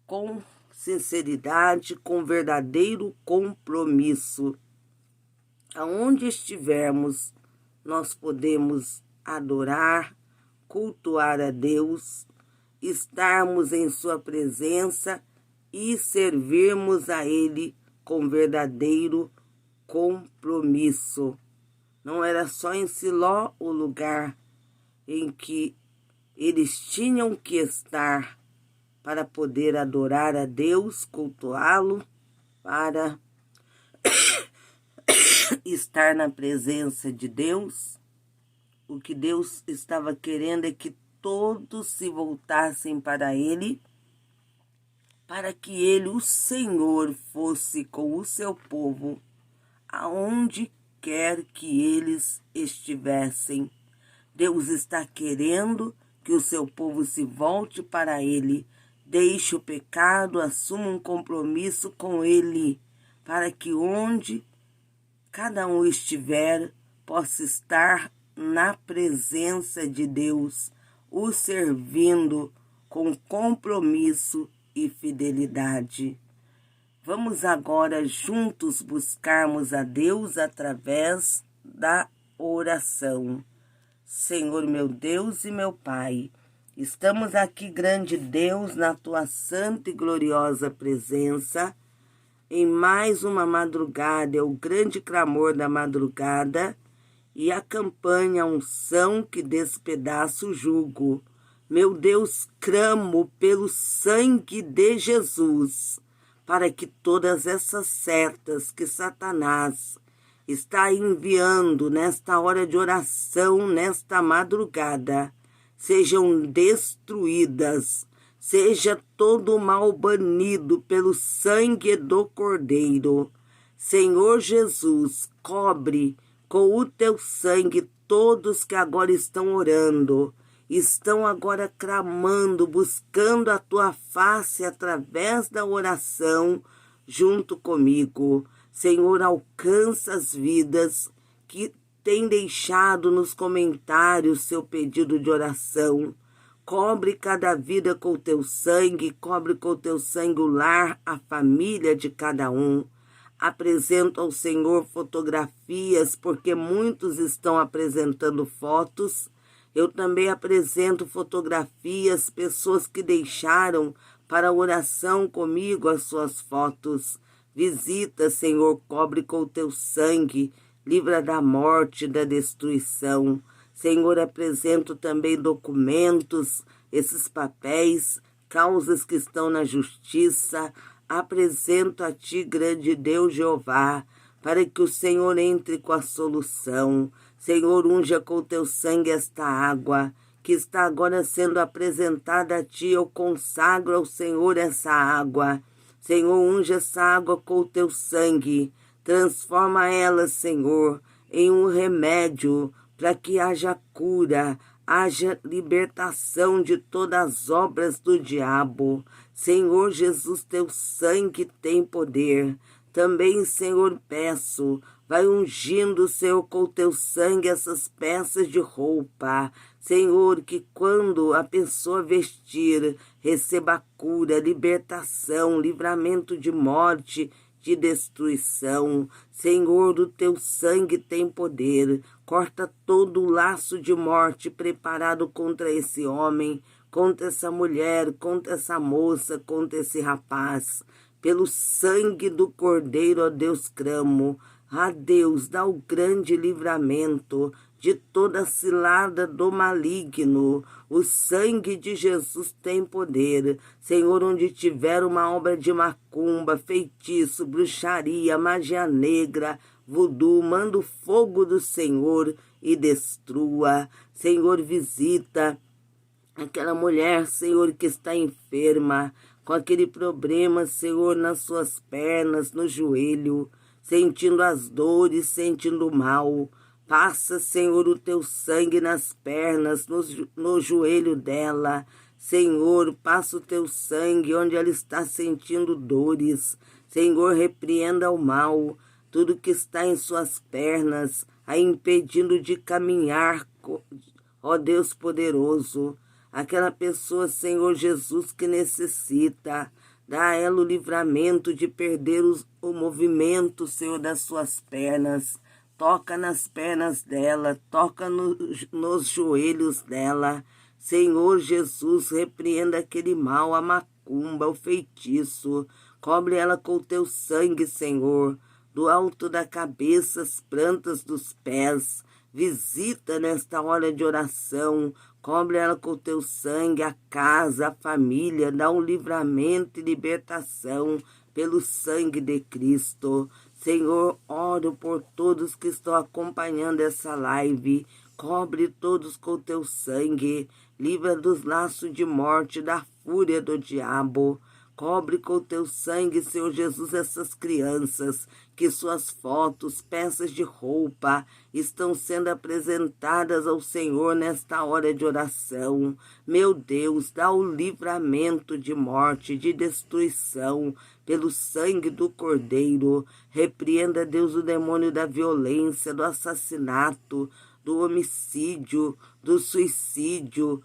com sinceridade, com verdadeiro compromisso. Aonde estivermos, nós podemos adorar, cultuar a Deus, estarmos em sua presença e servirmos a Ele com verdadeiro compromisso. Não era só em Siló o lugar em que eles tinham que estar para poder adorar a Deus, cultuá-lo, para estar na presença de Deus. O que Deus estava querendo é que todos se voltassem para Ele, para que Ele, o Senhor, fosse com o seu povo, aonde quer que eles estivessem. Deus está querendo que o seu povo se volte para Ele, deixe o pecado, assuma um compromisso com Ele, para que onde cada um estiver, possa estar na presença de Deus, o servindo com compromisso e fidelidade. Vamos agora juntos buscarmos a Deus através da oração. Senhor meu Deus e meu Pai, estamos aqui, grande Deus, na Tua santa e gloriosa presença, em mais uma madrugada, é o grande clamor da madrugada, e acompanha a unção que despedaça o jugo. Meu Deus, clamo pelo sangue de Jesus, para que todas essas setas que Satanás está enviando nesta hora de oração, nesta madrugada, sejam destruídas, seja todo o mal banido pelo sangue do Cordeiro. Senhor Jesus, cobre com o teu sangue todos que agora estão orando, estão agora clamando, buscando a tua face através da oração junto comigo. Senhor, alcança as vidas que têm deixado nos comentários seu pedido de oração. Cobre cada vida com o teu sangue, cobre com o teu sangue o lar, a família de cada um. Apresento ao Senhor fotografias, porque muitos estão apresentando fotos. Eu também apresento fotografias, pessoas que deixaram para oração comigo as suas fotos. Visita, Senhor, cobre com o teu sangue, livra da morte, da destruição. Senhor, apresento também documentos, esses papéis, causas que estão na justiça. Apresento a ti, grande Deus Jeová, para que o Senhor entre com a solução. Senhor, unja com o teu sangue esta água, que está agora sendo apresentada a ti. Eu consagro ao Senhor essa água. Senhor, unja essa água com o teu sangue. Transforma ela, Senhor, em um remédio, para que haja cura, haja libertação de todas as obras do diabo. Senhor Jesus, teu sangue tem poder. Também, Senhor, peço, vai ungindo, Senhor, com o teu sangue essas peças de roupa. Senhor, que quando a pessoa vestir, receba cura, libertação, livramento de morte, de destruição. Senhor, o teu sangue tem poder. Corta todo o laço de morte preparado contra esse homem, contra essa mulher, contra essa moça, contra esse rapaz. Pelo sangue do Cordeiro, ó Deus, clamo. A Deus, dá o grande livramento de toda cilada do maligno. O sangue de Jesus tem poder. Senhor, onde tiver uma obra de macumba, feitiço, bruxaria, magia negra, voodoo, manda o fogo do Senhor e destrua. Senhor, visita aquela mulher, Senhor, que está enferma, com aquele problema, Senhor, nas suas pernas, no joelho, sentindo as dores, sentindo o mal. Passa, Senhor, o teu sangue nas pernas, no joelho dela. Senhor, passa o teu sangue onde ela está sentindo dores. Senhor, repreenda o mal, tudo que está em suas pernas, a impedindo de caminhar, ó Deus poderoso. Aquela pessoa, Senhor Jesus, que necessita, dá a ela o livramento de perder o movimento, Senhor, das suas pernas. Toca nas pernas dela, toca nos joelhos dela. Senhor Jesus, repreenda aquele mal, a macumba, o feitiço. Cobre ela com o teu sangue, Senhor, do alto da cabeça, as plantas dos pés. Visita nesta hora de oração, cobre ela com o teu sangue, a casa, a família, dá um livramento e libertação pelo sangue de Cristo. Senhor, oro por todos que estão acompanhando essa live, cobre todos com o teu sangue, livra dos laços de morte, da fúria do diabo. Cobre com o teu sangue, Senhor Jesus, essas crianças, que suas fotos, peças de roupa, estão sendo apresentadas ao Senhor nesta hora de oração. Meu Deus, dá o livramento de morte, de destruição, pelo sangue do Cordeiro. Repreenda, Deus, o demônio da violência, do assassinato, do homicídio, do suicídio,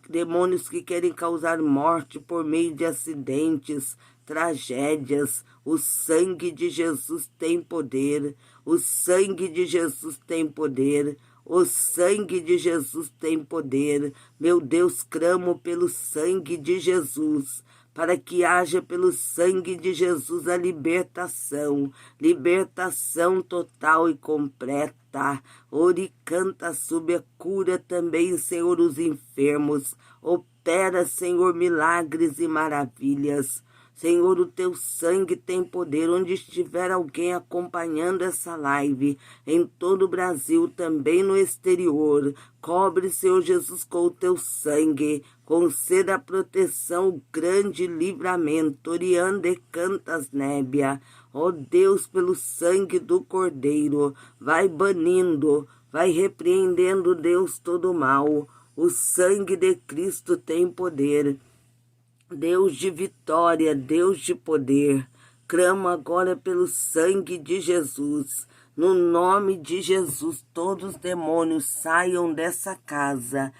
demônios que querem causar morte por meio de acidentes, tragédias. O sangue de Jesus tem poder, o sangue de Jesus tem poder, o sangue de Jesus tem poder. Meu Deus, clamo pelo sangue de Jesus, para que haja pelo sangue de Jesus a libertação, libertação total e completa. Oricanta sube a cura também, Senhor, os enfermos. Opera, Senhor, milagres e maravilhas. Senhor, o teu sangue tem poder. Onde estiver alguém acompanhando essa live, em todo o Brasil, também no exterior, cobre, Senhor Jesus, com o teu sangue. Conceda a proteção, o grande livramento. Oriande cantas nébia. Ó Deus, pelo sangue do Cordeiro, vai banindo, vai repreendendo, Deus, todo o mal. O sangue de Cristo tem poder. Deus de vitória, Deus de poder, clamo agora pelo sangue de Jesus. No nome de Jesus, todos os demônios saiam dessa casa,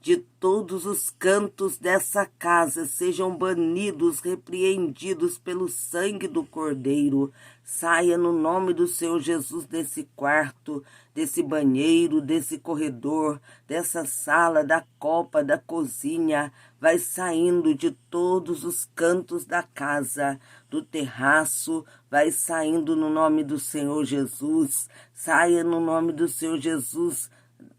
de todos os cantos dessa casa, sejam banidos, repreendidos pelo sangue do Cordeiro. Saia no nome do Senhor Jesus desse quarto, desse banheiro, desse corredor, dessa sala, da copa, da cozinha. Vai saindo de todos os cantos da casa, do terraço, vai saindo no nome do Senhor Jesus. Saia no nome do Senhor Jesus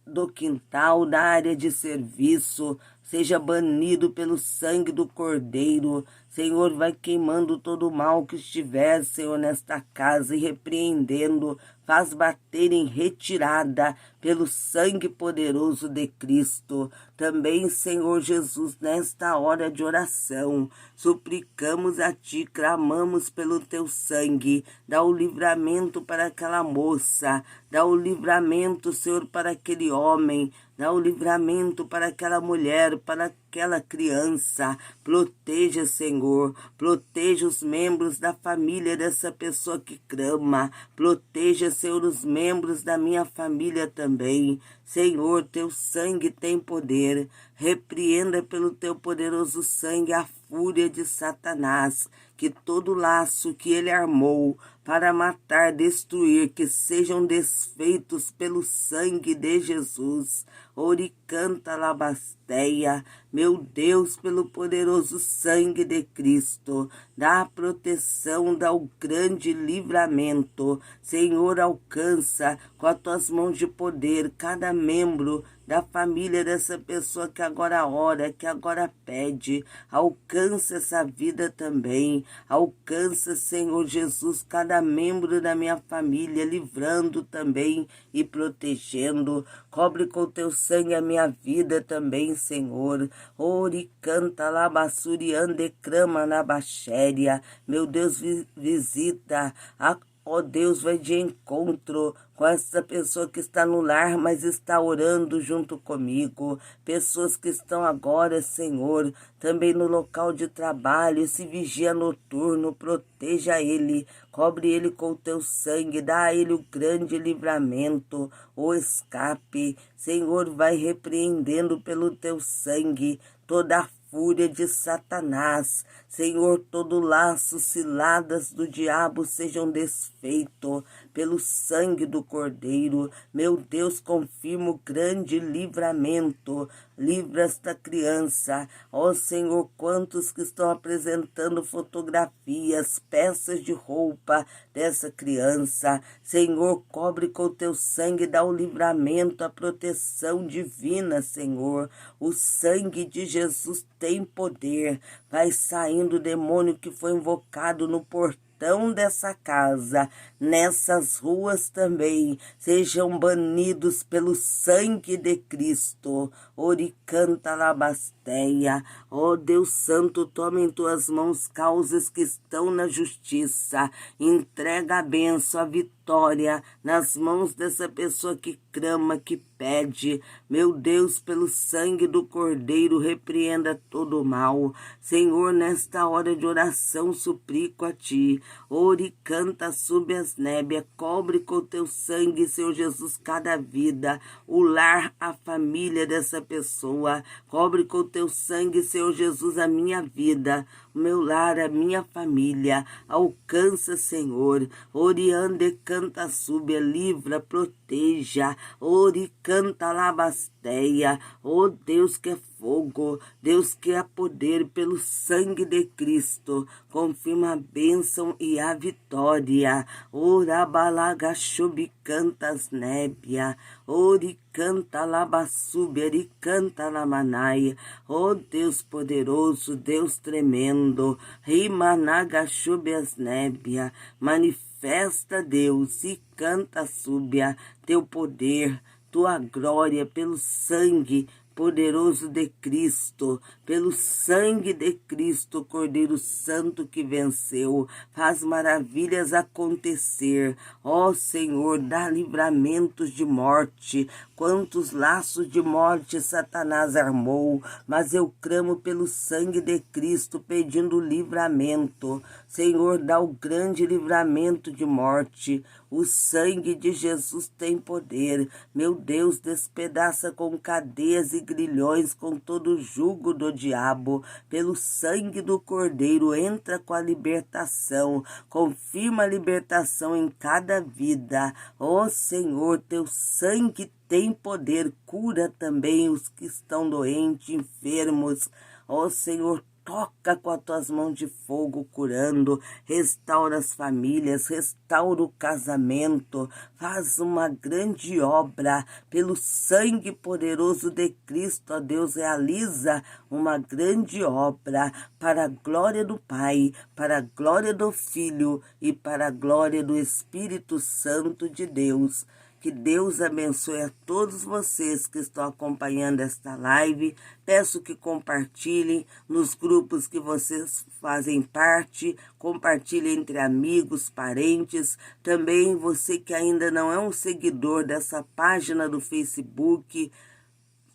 do quintal, da área de serviço, seja banido pelo sangue do Cordeiro. Senhor, vai queimando todo o mal que estiver, Senhor, nesta casa e repreendendo, faz bater em retirada pelo sangue poderoso de Cristo. Também, Senhor Jesus, nesta hora de oração, suplicamos a Ti, clamamos pelo Teu sangue, dá o livramento para aquela moça, dá o livramento, Senhor, para aquele homem, dá o livramento para aquela mulher, para aquela criança. Proteja, Senhor, proteja os membros da família dessa pessoa que clama. Proteja, Senhor, os membros da minha família também. Senhor, teu sangue tem poder. Repreenda pelo teu poderoso sangue a fúria de Satanás, que todo laço que ele armou para matar, destruir, que sejam desfeitos pelo sangue de Jesus. Oricanta labasteia, meu Deus, pelo poderoso sangue de Cristo, dá a proteção, dá o grande livramento. Senhor, alcança com as tuas mãos de poder cada membro da família dessa pessoa que agora ora, que agora pede. Alcança essa vida também. Alcança, Senhor Jesus, cada membro da minha família, livrando também e protegendo. Cobre com teu sangue a minha vida também, Senhor. Oricanta labassuriande crama na baxéria. Meu Deus, visita a Ó Deus, vai de encontro com essa pessoa que está no lar, mas está orando junto comigo. Pessoas que estão agora, Senhor, também no local de trabalho, esse vigia noturno, proteja ele, cobre ele com o teu sangue, dá a ele o grande livramento, o escape. Senhor, vai repreendendo pelo teu sangue toda a fúria de Satanás. Senhor, todo laço, ciladas do diabo sejam desfeitos pelo sangue do Cordeiro. Meu Deus, confirma o grande livramento. Livra esta criança. Ó Senhor, quantos que estão apresentando fotografias, peças de roupa dessa criança. Senhor, cobre com o teu sangue, dá o livramento, a proteção divina, Senhor. O sangue de Jesus tem poder. Vai saindo o demônio que foi invocado no portão dessa casa, nessas ruas também, sejam banidos pelo sangue de Cristo. Oricanta labasteia. Ó Deus Santo, toma em tuas mãos causas que estão na justiça. Entrega a bênção, a vitória nas mãos dessa pessoa que clama, que pede. Meu Deus, pelo sangue do Cordeiro, repreenda todo o mal. Senhor, nesta hora de oração, suplico a Ti. Oricanta sub as nébias, cobre com teu sangue, Senhor Jesus, cada vida, o lar, a família dessa pessoa. Cobre com teu sangue, Senhor Jesus, a minha vida. o meu lar, a minha família. Alcança, Senhor. Oriande canta súbia, livra, proteja. Ori canta labasteia. Oh Deus que é fogo, Deus que é poder pelo sangue de Cristo. Confirma a bênção e a vitória. Ora balaga chubi cantas nébia. Ori canta labassúbia, ori canta lamanaia. Oh Deus poderoso, Deus tremendo. Rimanaga chubias nébia. Manifesta, Deus, e canta súbia teu poder, tua glória pelo sangue poderoso de Cristo, pelo sangue de Cristo, Cordeiro Santo que venceu, faz maravilhas acontecer. Ó Senhor, dá livramentos de morte. Quantos laços de morte Satanás armou, mas eu clamo pelo sangue de Cristo, pedindo livramento. Senhor, dá o grande livramento de morte. O sangue de Jesus tem poder. Meu Deus, despedaça com cadeias e grilhões, com todo o jugo do diabo. Pelo sangue do Cordeiro, entra com a libertação. Confirma a libertação em cada vida. Ó Senhor, teu sangue tem poder. Cura também os que estão doentes, enfermos. Ó Senhor, toca com as tuas mãos de fogo, curando, restaura as famílias, restaura o casamento, faz uma grande obra, pelo sangue poderoso de Cristo, ó Deus, realiza uma grande obra, para a glória do Pai, para a glória do Filho e para a glória do Espírito Santo de Deus. Que Deus abençoe a todos vocês que estão acompanhando esta live. Peço que compartilhem nos grupos que vocês fazem parte. Compartilhem entre amigos, parentes. Também você que ainda não é um seguidor dessa página do Facebook,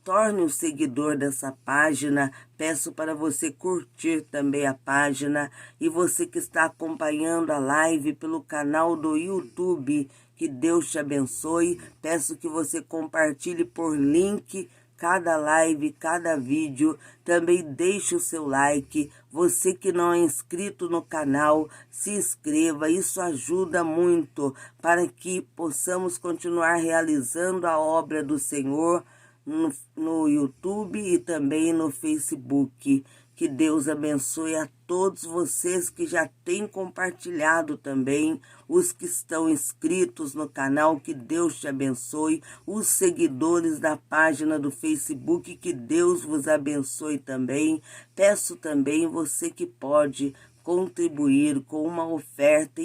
torne um seguidor dessa página. Peço para você curtir também a página. E você que está acompanhando a live pelo canal do YouTube, que Deus te abençoe. Peço que você compartilhe por link cada live, cada vídeo. Também deixe o seu like. Você que não é inscrito no canal, se inscreva. Isso ajuda muito para que possamos continuar realizando a obra do Senhor no YouTube e também no Facebook. Que Deus abençoe a todos vocês que já têm compartilhado também, os que estão inscritos no canal, que Deus te abençoe, os seguidores da página do Facebook, que Deus vos abençoe também. Peço também você que pode contribuir com uma oferta,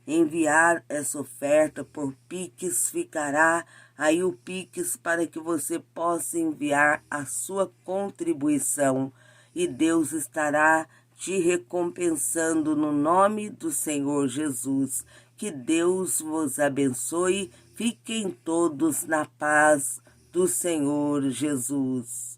enviar essa oferta por Pix, ficará aí o Pix para que você possa enviar a sua contribuição. E Deus estará te recompensando no nome do Senhor Jesus. Que Deus vos abençoe. Fiquem todos na paz do Senhor Jesus.